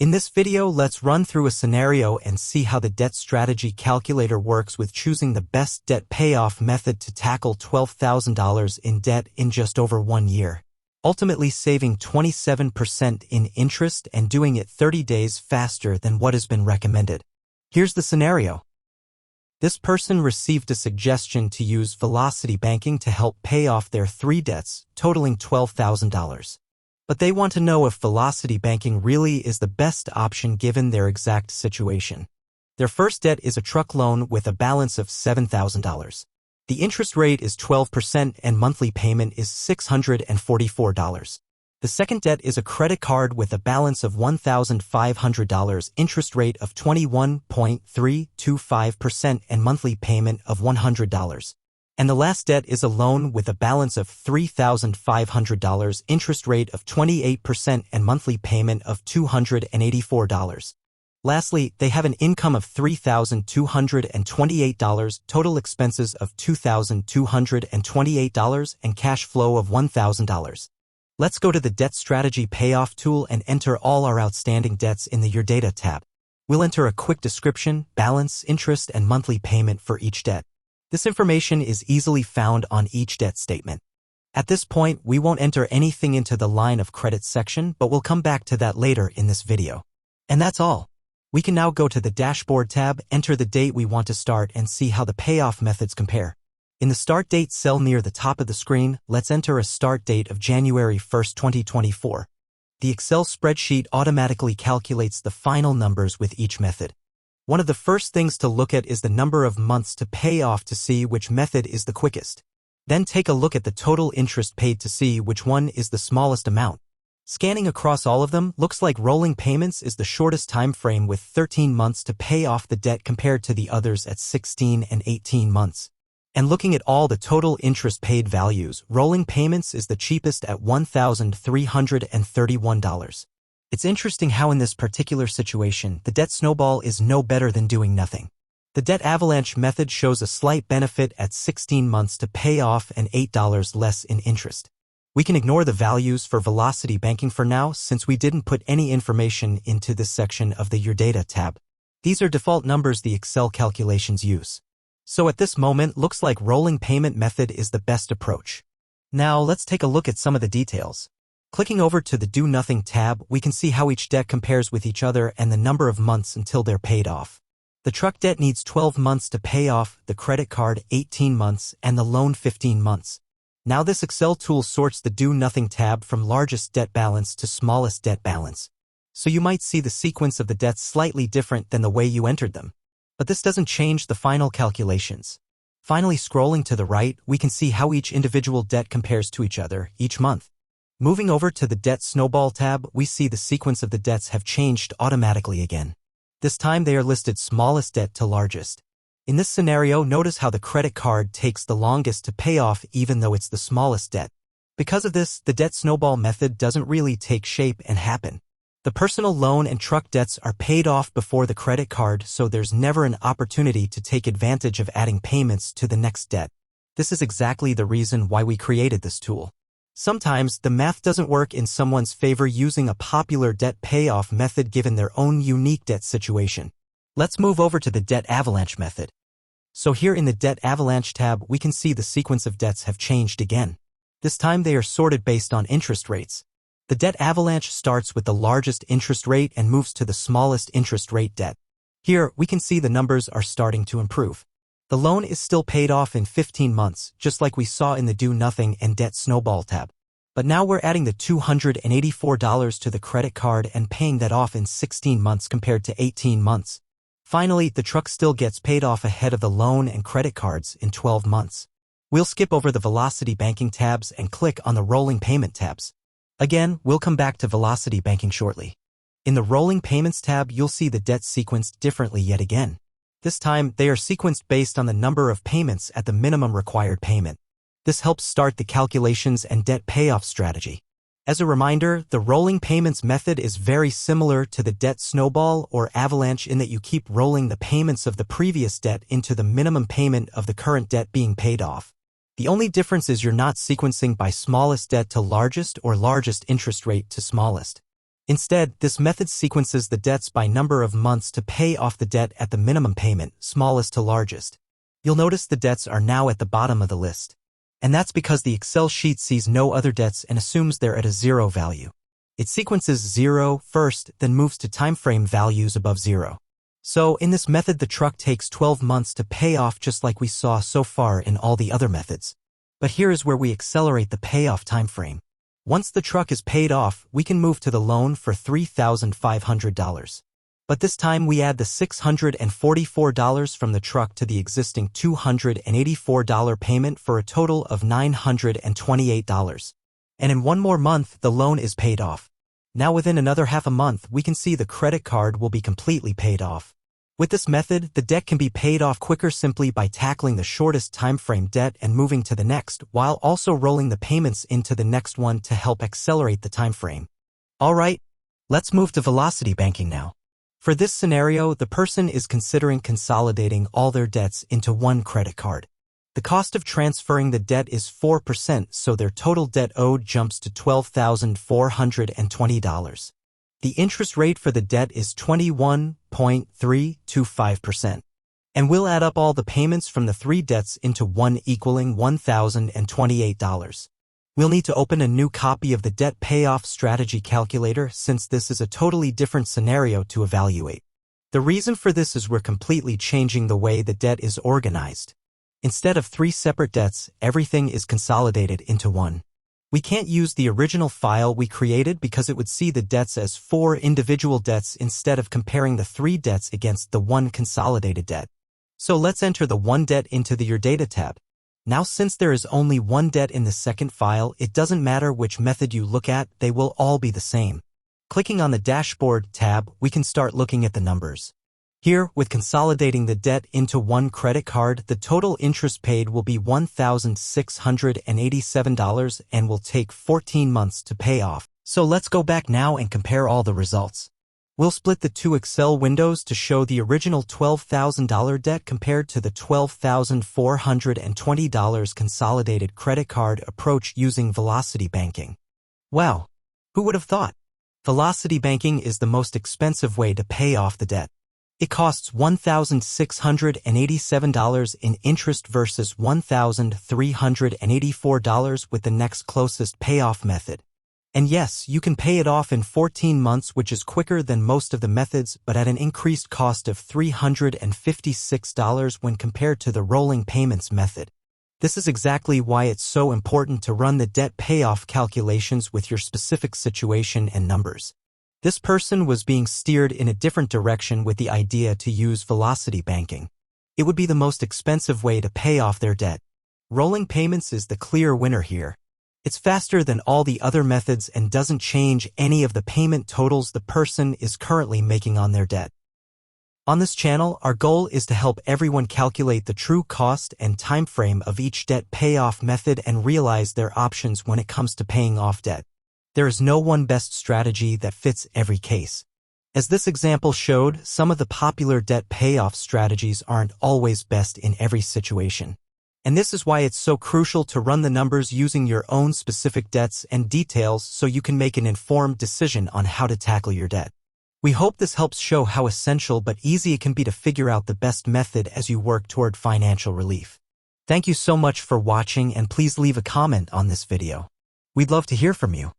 In this video, let's run through a scenario and see how the debt strategy calculator works with choosing the best debt payoff method to tackle $12,000 in debt in just over 1 year, ultimately saving 27% in interest and doing it 30 days faster than what has been recommended. Here's the scenario. This person received a suggestion to use velocity banking to help pay off their 3 debts, totaling $12,000. But they want to know if velocity banking really is the best option given their exact situation. Their first debt is a truck loan with a balance of $7,000. The interest rate is 12% and monthly payment is $644. The second debt is a credit card with a balance of $1,500, interest rate of 21.325% and monthly payment of $100. And the last debt is a loan with a balance of $3,500, interest rate of 28% and monthly payment of $284. Lastly, they have an income of $3,228, total expenses of $2,228, and cash flow of $1,000. Let's go to the Debt Strategy Payoff tool and enter all our outstanding debts in the Your Data tab. We'll enter a quick description, balance, interest, and monthly payment for each debt. This information is easily found on each debt statement. At this point, we won't enter anything into the line of credit section, but we'll come back to that later in this video. And that's all. We can now go to the Dashboard tab, enter the date we want to start, and see how the payoff methods compare. In the Start Date cell near the top of the screen, let's enter a start date of January 1st, 2024. The Excel spreadsheet automatically calculates the final numbers with each method. One of the first things to look at is the number of months to pay off to see which method is the quickest. Then take a look at the total interest paid to see which one is the smallest amount. Scanning across all of them, looks like rolling payments is the shortest time frame with 13 months to pay off the debt compared to the others at 16 and 18 months. And looking at all the total interest paid values, rolling payments is the cheapest at $1,331. It's interesting how in this particular situation, the debt snowball is no better than doing nothing. The debt avalanche method shows a slight benefit at 16 months to pay off and $8 less in interest. We can ignore the values for velocity banking for now since we didn't put any information into this section of the Your Data tab. These are default numbers the Excel calculations use. So at this moment, looks like rolling payment method is the best approach. Now let's take a look at some of the details. Clicking over to the Do Nothing tab, we can see how each debt compares with each other and the number of months until they're paid off. The truck debt needs 12 months to pay off, the credit card 18 months, and the loan 15 months. Now this Excel tool sorts the Do Nothing tab from largest debt balance to smallest debt balance. So you might see the sequence of the debts slightly different than the way you entered them. But this doesn't change the final calculations. Finally, scrolling to the right, we can see how each individual debt compares to each other each month. Moving over to the Debt Snowball tab, we see the sequence of the debts have changed automatically again. This time they are listed smallest debt to largest. In this scenario, notice how the credit card takes the longest to pay off even though it's the smallest debt. Because of this, the debt snowball method doesn't really take shape and happen. The personal loan and truck debts are paid off before the credit card, so there's never an opportunity to take advantage of adding payments to the next debt. This is exactly the reason why we created this tool. Sometimes, the math doesn't work in someone's favor using a popular debt payoff method given their own unique debt situation. Let's move over to the debt avalanche method. So here in the Debt Avalanche tab, we can see the sequence of debts have changed again. This time they are sorted based on interest rates. The debt avalanche starts with the largest interest rate and moves to the smallest interest rate debt. Here, we can see the numbers are starting to improve. The loan is still paid off in 15 months, just like we saw in the Do Nothing and Debt Snowball tab. But now we're adding the $284 to the credit card and paying that off in 16 months compared to 18 months. Finally, the truck still gets paid off ahead of the loan and credit cards in 12 months. We'll skip over the velocity banking tabs and click on the rolling payment tabs. Again, we'll come back to velocity banking shortly. In the rolling payments tab, you'll see the debts sequenced differently yet again. This time, they are sequenced based on the number of payments at the minimum required payment. This helps start the calculations and debt payoff strategy. As a reminder, the rolling payments method is very similar to the debt snowball or avalanche in that you keep rolling the payments of the previous debt into the minimum payment of the current debt being paid off. The only difference is you're not sequencing by smallest debt to largest or largest interest rate to smallest. Instead, this method sequences the debts by number of months to pay off the debt at the minimum payment, smallest to largest. You'll notice the debts are now at the bottom of the list. And that's because the Excel sheet sees no other debts and assumes they're at a zero value. It sequences 0 first, then moves to timeframe values above 0. So, in this method, the truck takes 12 months to pay off, just like we saw so far in all the other methods. But here is where we accelerate the payoff timeframe. Once the truck is paid off, we can move to the loan for $3,500. But this time we add the $644 from the truck to the existing $284 payment for a total of $928. And in one more month, the loan is paid off. Now within another half a month, we can see the credit card will be completely paid off. With this method, the debt can be paid off quicker simply by tackling the shortest time frame debt and moving to the next, while also rolling the payments into the next one to help accelerate the time frame. Alright, let's move to velocity banking now. For this scenario, the person is considering consolidating all their debts into one credit card. The cost of transferring the debt is 4%, so their total debt owed jumps to $12,420. The interest rate for the debt is 21.325%. And we'll add up all the payments from the three debts into one, equaling $1,028. We'll need to open a new copy of the debt payoff strategy calculator, since this is a totally different scenario to evaluate. The reason for this is we're completely changing the way the debt is organized. Instead of three separate debts, everything is consolidated into one. We can't use the original file we created because it would see the debts as four individual debts instead of comparing the three debts against the one consolidated debt. So let's enter the one debt into the Your Data tab. Now, since there is only one debt in the second file, it doesn't matter which method you look at, they will all be the same. Clicking on the Dashboard tab, we can start looking at the numbers. Here, with consolidating the debt into one credit card, the total interest paid will be $1,687 and will take 14 months to pay off. So let's go back now and compare all the results. We'll split the two Excel windows to show the original $12,000 debt compared to the $12,420 consolidated credit card approach using velocity banking. Wow! Who would have thought? Velocity banking is the most expensive way to pay off the debt. It costs $1,687 in interest versus $1,384 with the next closest payoff method. And yes, you can pay it off in 14 months, which is quicker than most of the methods, but at an increased cost of $356 when compared to the rolling payments method. This is exactly why it's so important to run the debt payoff calculations with your specific situation and numbers. This person was being steered in a different direction with the idea to use velocity banking. It would be the most expensive way to pay off their debt. Rolling payments is the clear winner here. It's faster than all the other methods and doesn't change any of the payment totals the person is currently making on their debt. On this channel, our goal is to help everyone calculate the true cost and time frame of each debt payoff method and realize their options when it comes to paying off debt. There is no one best strategy that fits every case. As this example showed, some of the popular debt payoff strategies aren't always best in every situation. And this is why it's so crucial to run the numbers using your own specific debts and details so you can make an informed decision on how to tackle your debt. We hope this helps show how essential but easy it can be to figure out the best method as you work toward financial relief. Thank you so much for watching, and please leave a comment on this video. We'd love to hear from you.